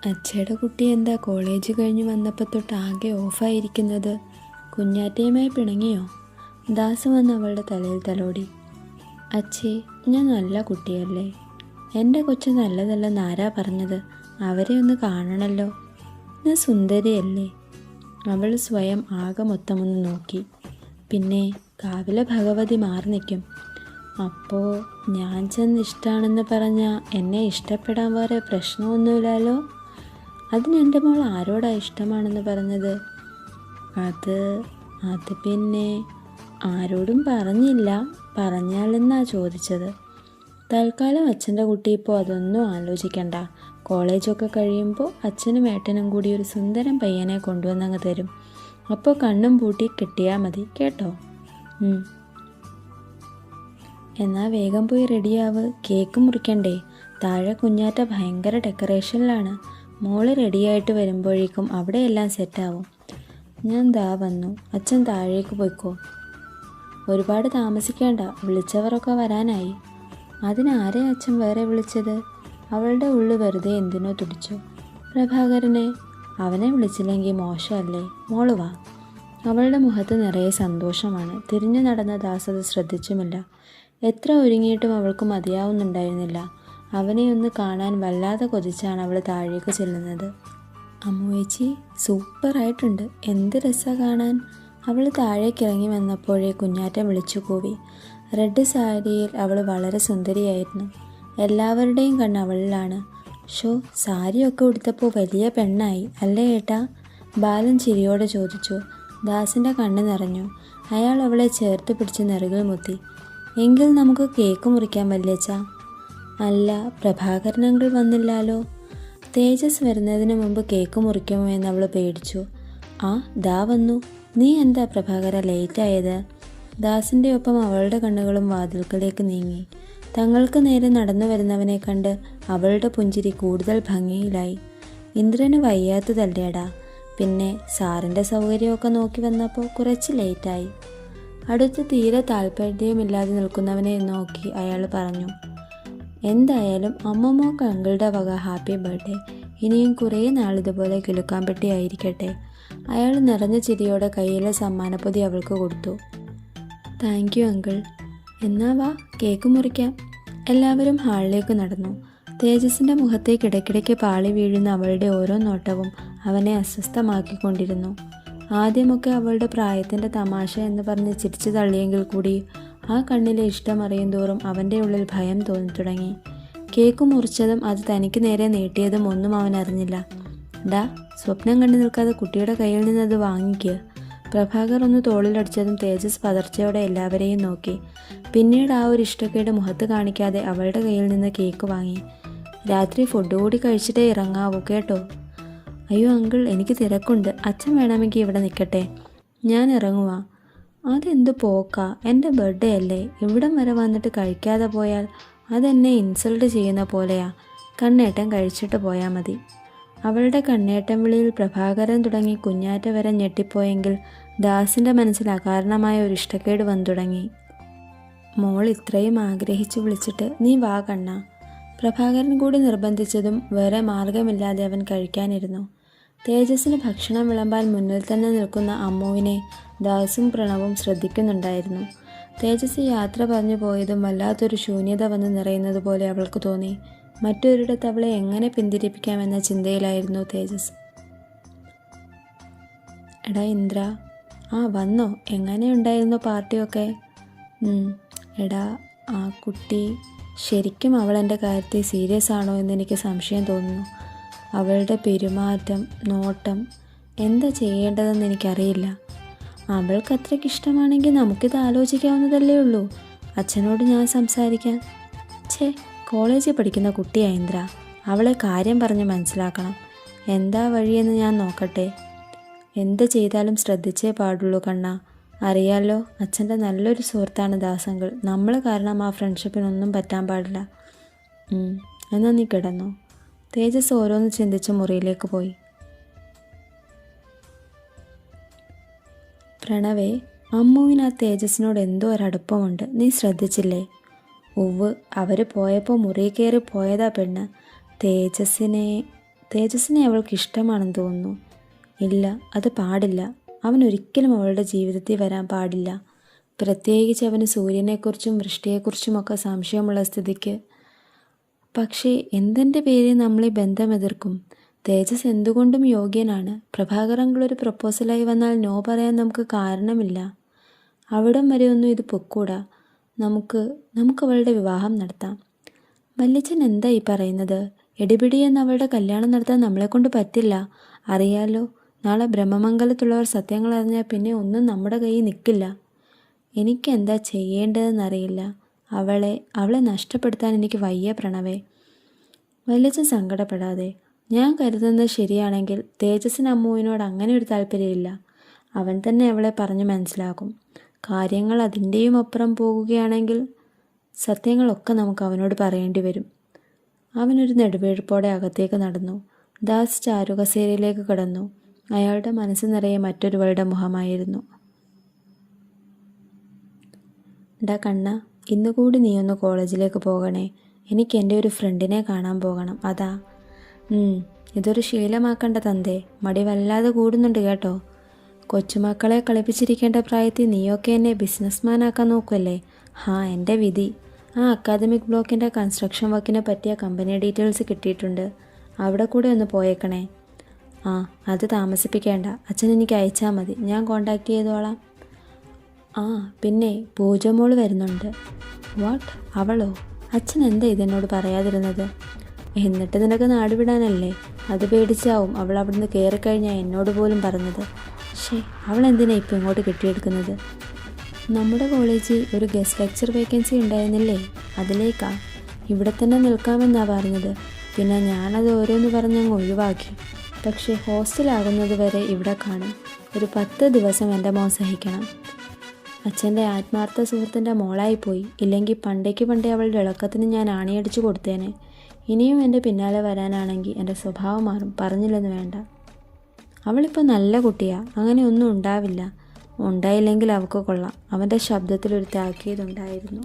അച്ഛയുടെ കുട്ടി എന്താ കോളേജ് കഴിഞ്ഞ് വന്നപ്പോൾ തൊട്ട് ആകെ ഓഫായിരിക്കുന്നത്? കുഞ്ഞാറ്റയുമായി പിണങ്ങിയോ? ദാസ് വന്ന് അവളുടെ തലയിൽ തലോടി. അച്ഛേ, ഞാൻ നല്ല കുട്ടിയല്ലേ? എൻ്റെ കൊച്ചു നല്ലതല്ലെന്ന് ആരാ പറഞ്ഞത്? അവരെ ഒന്ന് കാണണമല്ലോ. ഞാൻ സുന്ദരിയല്ലേ? അവൾ സ്വയം ആകെ മൊത്തമൊന്ന് നോക്കി. പിന്നെ കാവിലെ ഭഗവതി മാറി നിൽക്കും. അപ്പോൾ ഞാൻ ചെന്ന് ഇഷ്ടമാണെന്ന് പറഞ്ഞാൽ എന്നെ ഇഷ്ടപ്പെടാൻ വേറെ പ്രശ്നമൊന്നുമില്ലല്ലോ. അതിന് എൻ്റെ മോൾ ആരോടാ ഇഷ്ടമാണെന്ന് പറഞ്ഞത്? അത് പിന്നെ ആരോടും പറഞ്ഞില്ല. പറഞ്ഞാലെന്നാ ചോദിച്ചത്. തൽക്കാലം അച്ഛൻ്റെ കുട്ടി ഇപ്പോൾ അതൊന്നും ആലോചിക്കണ്ട. കോളേജൊക്കെ കഴിയുമ്പോൾ അച്ഛനും ഏട്ടനും കൂടി ഒരു സുന്ദരം പയ്യനെ കൊണ്ടുവന്നങ്ങ് തരും. അപ്പോൾ കണ്ണും പൂട്ടി കെട്ടിയാൽ മതി കേട്ടോ. എന്നാൽ വേഗം പോയി റെഡിയാവ്. കേക്ക് മുറിക്കണ്ടേ? താഴെ കുഞ്ഞാറ്റ ഭയങ്കര ഡെക്കറേഷനിലാണ്. മോള് റെഡിയായിട്ട് വരുമ്പോഴേക്കും അവിടെയെല്ലാം സെറ്റാവും. ഞാൻ ദാ വന്നു. അച്ഛൻ താഴേക്ക് പോയിക്കോ. ഒരുപാട് താമസിക്കേണ്ട, വിളിച്ചവരൊക്കെ വരാനായി. അതിനാരെ അച്ഛൻ വേറെ വിളിച്ചത്? അവളുടെ ഉള്ളു വെറുതെ എന്തിനോ തുടിച്ചു. പ്രഭാകരനെ. അവനെ വിളിച്ചില്ലെങ്കിൽ മോശമല്ലേ? മോള് വാ. അവളുടെ മുഖത്ത് നിറയെ സന്തോഷമാണ്. തിരിഞ്ഞു നടന്ന ദാസ് അത് ശ്രദ്ധിച്ചുമില്ല. എത്ര ഒരുങ്ങിയിട്ടും അവൾക്ക് മതിയാവുന്നുണ്ടായിരുന്നില്ല. അവനെ ഒന്ന് കാണാൻ വല്ലാതെ കൊതിച്ചാണ് അവൾ താഴേക്ക് ചെല്ലുന്നത്. അമ്മുവേച്ചി, സൂപ്പറായിട്ടുണ്ട്. എന്ത് രസമാണ് കാണാൻ. അവൾ താഴേക്ക് ഇറങ്ങി വന്നപ്പോഴേ കുഞ്ഞാറ്റ വിളിച്ചു കൂവി. റെഡ് സാരിയിൽ അവൾ വളരെ സുന്ദരിയായിരുന്നു. എല്ലാവരുടെയും കണ്ണ് അവളിലാണ്. ഷോ, സാരിയൊക്കെ ഉടുത്തപ്പോൾ വലിയ പെണ്ണായി അല്ലേ ഏട്ടാ? ബാലൻ ചിരിയോടെ ചോദിച്ചു. ദാസിൻ്റെ കണ്ണ് നിറഞ്ഞു. അയാൾ അവളെ ചേർത്ത് പിടിച്ച് നെറുകിൽ മുത്തി. എങ്കിൽ നമുക്ക് കേക്ക് മുറിക്കാൻ വല്യച്ഛ. അല്ല, പ്രഭാകരൻ അങ്കിൾ വന്നില്ലാലോ. തേജസ് വരുന്നതിന് മുമ്പ് കേക്ക് മുറിക്കുമോ എന്ന് അവൾ പേടിച്ചു. ആ, ദാ വന്നു. നീ എന്താ പ്രഭാകര ലേറ്റായത്? ദാസിൻ്റെ ഒപ്പം അവളുടെ കണ്ണുകളും വാതിൽക്കലേക്ക് നീങ്ങി. തങ്ങൾക്ക് നേരെ നടന്നു വരുന്നവനെ കണ്ട് അവളുടെ പുഞ്ചിരി കൂടുതൽ ഭംഗിയിലായി. ഇന്ദ്രന് വയ്യാത്തതല്ലേടാ. പിന്നെ സാറിൻ്റെ സൗകര്യമൊക്കെ നോക്കി വന്നപ്പോൾ കുറച്ച് ലേറ്റായി. അടുത്ത് തീരെ താല്പര്യമില്ലാതെ നിൽക്കുന്നവനെ നോക്കി അയാൾ പറഞ്ഞു. എന്തായാലും അമ്മമ്മോക്ക് അങ്കിളുടെ വക ഹാപ്പി ബർത്ത്ഡേ. ഇനിയും കുറേ നാളിതുപോലെ കിലുക്കാൻ പെട്ടിയായിരിക്കട്ടെ. അയാൾ നിറഞ്ഞ ചിരിയോടെ കയ്യിലെ സമ്മാനപ്പൊതി അവൾക്ക് കൊടുത്തു. Thank you uncle. എന്നാ വാ, കേക്ക് മുറിക്കാം. എല്ലാവരും ഹാളിലേക്ക് നടന്നു. തേജസിൻ്റെ മുഖത്തേക്ക് ഇടയ്ക്കിടയ്ക്ക് പാളി വീഴുന്ന അവളുടെ ഓരോ നോട്ടവും അവനെ അസ്വസ്ഥമാക്കിക്കൊണ്ടിരുന്നു. ആദ്യമൊക്കെ അവളുടെ പ്രായത്തിൻ്റെ തമാശ എന്ന് പറഞ്ഞ് ചിരിച്ചു തള്ളിയെങ്കിൽ കൂടി ആ കണ്ണിലെ ഇഷ്ടം അറിയും തോറും അവൻ്റെ ഉള്ളിൽ ഭയം തോന്നി തുടങ്ങി. കേക്ക് മുറിച്ചതും അത് തനിക്ക് നേരെ നീട്ടിയതും ഒന്നും അവൻ അറിഞ്ഞില്ല. ഡാ, സ്വപ്നം കണ്ടു നിൽക്കാതെ കുട്ടിയുടെ കയ്യിൽ നിന്ന് അത് വാങ്ങിക്കുക. പ്രഭാകർ ഒന്ന് തോളിലടിച്ചതും തേജസ് പതർച്ചയോടെ എല്ലാവരെയും നോക്കി. പിന്നീട് ആ ഒരു ഇഷ്ടക്കേട് മുഖത്ത് കാണിക്കാതെ അവളുടെ കയ്യിൽ നിന്ന് കേക്ക് വാങ്ങി. രാത്രി ഫുഡ് കൂടി കഴിച്ചിട്ടേ ഇറങ്ങാവൂ കേട്ടോ. അയ്യോ അങ്കിൾ, എനിക്ക് തിരക്കുണ്ട്. അച്ഛൻ വേണമെങ്കിൽ ഇവിടെ നിൽക്കട്ടെ. ഞാൻ ഇറങ്ങുവാ. അതെന്ത് പോക്കാ? എൻ്റെ ബർത്ത്ഡേ അല്ലേ? ഇവിടം വരെ വന്നിട്ട് കഴിക്കാതെ പോയാൽ അതെന്നെ ഇൻസൾട്ട് ചെയ്യുന്ന പോലെയാ. കണ്ണേട്ടൻ കഴിച്ചിട്ട് പോയാൽ മതി. അവളുടെ കണ്ണേട്ടൻ വിളിയിൽ പ്രഭാകരൻ തുടങ്ങി കുഞ്ഞാറ്റ വരെ ഞെട്ടിപ്പോയെങ്കിൽ ദാസിൻ്റെ മനസ്സിൽ അകാരണമായ ഒരു ഇഷ്ടക്കേട് വന്നു തുടങ്ങി. മോൾ ഇത്രയും ആഗ്രഹിച്ചു വിളിച്ചിട്ട് നീ വാ കണ്ണ. പ്രഭാകരൻ കൂടി നിർബന്ധിച്ചതും വേറെ മാർഗമില്ലാതെ അവൻ കഴിക്കാനിരുന്നു. തേജസ്സിന് ഭക്ഷണം വിളമ്പാൻ മുന്നിൽ തന്നെ നിൽക്കുന്ന അമ്മുവിനെ ദാസും പ്രണവും ശ്രദ്ധിക്കുന്നുണ്ടായിരുന്നു. തേജസ് യാത്ര പറഞ്ഞു പോയതും വല്ലാത്തൊരു ശൂന്യത വന്ന് നിറയുന്നത് പോലെ അവൾക്ക് തോന്നി. മറ്റൊരിടത്ത് അവളെ എങ്ങനെ പിന്തിരിപ്പിക്കാമെന്ന ചിന്തയിലായിരുന്നു തേജസ്. എടാ ഇന്ദ്ര. ആ വന്നോ? എങ്ങനെയുണ്ടായിരുന്നു പാർട്ടിയൊക്കെ? എടാ, ആ കുട്ടി ശരിക്കും അവൾ എൻ്റെ കാര്യത്തിൽ സീരിയസ് ആണോ എന്നെനിക്ക് സംശയം തോന്നുന്നു. അവളുടെ പെരുമാറ്റം, നോട്ടം, എന്താ ചെയ്യേണ്ടതെന്ന് എനിക്കറിയില്ല. അവൾക്ക് അത്രയ്ക്ക് ഇഷ്ടമാണെങ്കിൽ നമുക്കിത് ആലോചിക്കാവുന്നതല്ലേ ഉള്ളൂ. അച്ഛനോട് ഞാൻ സംസാരിക്കാം. കോളേജിൽ പഠിക്കുന്ന കുട്ടിയാ ഇന്ദ്ര. അവളെ കാര്യം പറഞ്ഞ് മനസ്സിലാക്കണം. എന്താ വഴിയെന്ന് ഞാൻ നോക്കട്ടെ. എന്ത് ചെയ്താലും ശ്രദ്ധിച്ചേ പാടുള്ളൂ കണ്ണ. അറിയാലോ, അച്ഛൻ്റെ നല്ലൊരു സുഹൃത്താണ് ദാസങ്കിൾ. നമ്മൾ കാരണം ആ ഫ്രണ്ട്ഷിപ്പിനൊന്നും പറ്റാൻ പാടില്ല. എന്നാൽ നീ കിടന്നോ. തേജസ് ഓരോന്ന് ചിന്തിച്ച് മുറിയിലേക്ക് പോയി. പ്രണവേ, അമ്മുവിന് ആ തേജസ്സിനോട് എന്തോ ഒരടുപ്പമുണ്ട്. നീ ശ്രദ്ധിച്ചില്ലേ? ഉവ്, അവർ പോയപ്പോൾ മുറി കയറി പോയതാ പെണ്ണ്. തേജസ്സിനെ അവൾക്ക് ഇഷ്ടമാണെന്ന് തോന്നുന്നു. ഇല്ല, അത് പാടില്ല. അവൻ ഒരിക്കലും അവളുടെ ജീവിതത്തിൽ വരാൻ പാടില്ല. പ്രത്യേകിച്ച് അവന് സൂര്യനെക്കുറിച്ചും വൃഷ്ടിയെക്കുറിച്ചുമൊക്കെ സംശയമുള്ള സ്ഥിതിക്ക്. പക്ഷേ എന്തിൻ്റെ പേരിൽ നമ്മളീ ബന്ധം എതിർക്കും? തേജസ് എന്തുകൊണ്ടും യോഗ്യനാണ്. പ്രഭാകരങ്ങളൊരു പ്രപ്പോസലായി വന്നാൽ നോ പറയാൻ നമുക്ക് കാരണമില്ല. അവിടം വരെ ഒന്നും ഇത് പൊക്കൂടാ. നമുക്ക് അവളുടെ വിവാഹം നടത്താം. വല്യച്ഛൻ എന്താ ഈ പറയുന്നത്? എടിപിടിയെന്ന് അവളുടെ കല്യാണം നടത്താൻ നമ്മളെക്കൊണ്ട് പറ്റില്ല. അറിയാലോ, നാളെ ബ്രഹ്മമംഗലത്തുള്ളവർ സത്യങ്ങൾ അറിഞ്ഞാൽ പിന്നെ ഒന്നും നമ്മുടെ കയ്യിൽ നിൽക്കില്ല. എനിക്കെന്താ ചെയ്യേണ്ടതെന്നറിയില്ല. അവളെ നഷ്ടപ്പെടുത്താൻ എനിക്ക് വയ്യ പ്രണവേ. വല്യച്ഛൻ സങ്കടപ്പെടാതെ. ഞാൻ കരുതുന്നത് ശരിയാണെങ്കിൽ തേജസ്സിന് അമ്മുവിനോട് അങ്ങനെ ഒരു താല്പര്യമില്ല. അവൻ തന്നെ അവളെ പറഞ്ഞു മനസ്സിലാക്കും. കാര്യങ്ങൾ അതിൻ്റെയും അപ്പുറം പോകുകയാണെങ്കിൽ സത്യങ്ങളൊക്കെ നമുക്ക് അവനോട് പറയേണ്ടി വരും. അവനൊരു നെടുവീഴ്പ്പോടെ അകത്തേക്ക് നടന്നു. ദാസ് ചാരുകസേരയിലേക്ക് കിടന്നു. അയാളുടെ മനസ്സ് നിറയെ മറ്റൊരുവളുടെ മുഖമായിരുന്നു. ഡാ കണ്ണ, ഇന്നുകൂടി നീ ഒന്ന് കോളേജിലേക്ക് പോകണേ. എനിക്ക് എൻ്റെ ഒരു ഫ്രണ്ടിനെ കാണാൻ പോകണം. അതാ. ഇതൊരു ശീലമാക്കണ്ട തന്തേ. മടി വല്ലാതെ കൂടുന്നുണ്ട് കേട്ടോ. കൊച്ചുമക്കളെ കളിപ്പിച്ചിരിക്കേണ്ട പ്രായത്തിൽ നീയൊക്കെ എന്നെ ബിസിനസ്മാനാക്കാൻ നോക്കുമല്ലേ? എൻ്റെ വിധി. ആ അക്കാദമിക് ബ്ലോക്കിൻ്റെ കൺസ്ട്രക്ഷൻ വർക്കിനെ പറ്റിയ കമ്പനി ഡീറ്റെയിൽസ് കിട്ടിയിട്ടുണ്ട്. അവിടെ കൂടെ ഒന്ന് പോയേക്കണേ. അത് താമസിപ്പിക്കേണ്ട. അച്ഛൻ എനിക്ക് അയച്ചാൽ മതി. ഞാൻ കോണ്ടാക്ട് ചെയ്തോളാം. പിന്നെ പൂജമോള് വരുന്നുണ്ട്. വാട്ട്? അവളോ? അച്ഛൻ എന്താ ഇതെന്നോട് പറയാതിരുന്നത്? എന്നിട്ട് നിനക്ക് നാടുവിടാനല്ലേ? അത് പേടിച്ചാവും അവൾ അവിടുന്ന് കയറിക്കഴിഞ്ഞാൽ എന്നോട് പോലും പറഞ്ഞത്. അവളെന്തിനാ ഇപ്പം ഇങ്ങോട്ട് കെട്ടിയെടുക്കുന്നത്? നമ്മുടെ കോളേജിൽ ഒരു ഗസ്റ്റ് ലെക്ചർ വേക്കൻസി ഉണ്ടായിരുന്നില്ലേ? അതിലേക്കാ. ഇവിടെ തന്നെ നിൽക്കാമെന്നാ പറഞ്ഞത്. പിന്നെ ഞാനത് ഓരോന്ന് പറഞ്ഞങ്ങ് ഒഴിവാക്കി. പക്ഷേ ഹോസ്റ്റലാകുന്നത് വരെ ഇവിടെ കാണും. ഒരു 10 ദിവസം എൻ്റെ മോൻ സഹിക്കണം. അച്ഛൻ്റെ ആത്മാർത്ഥ സുഹൃത്തിൻ്റെ മോളായിപ്പോയി. ഇല്ലെങ്കിൽ പണ്ടേ അവളുടെ ഇളക്കത്തിന് ഞാൻ ആണിയടിച്ചു കൊടുത്തേനെ. ഇനിയും എൻ്റെ പിന്നാലെ വരാനാണെങ്കിൽ എൻ്റെ സ്വഭാവം മാറും. പറഞ്ഞില്ലെന്ന് വേണ്ട. അവളിപ്പോൾ നല്ല കുട്ടിയാ. അങ്ങനെ ഒന്നും ഉണ്ടാവില്ല. ഉണ്ടായില്ലെങ്കിൽ അവൾക്ക് കൊള്ളാം. അവൻ്റെ ശബ്ദത്തിലൊരു താക്കീതുണ്ടായിരുന്നു.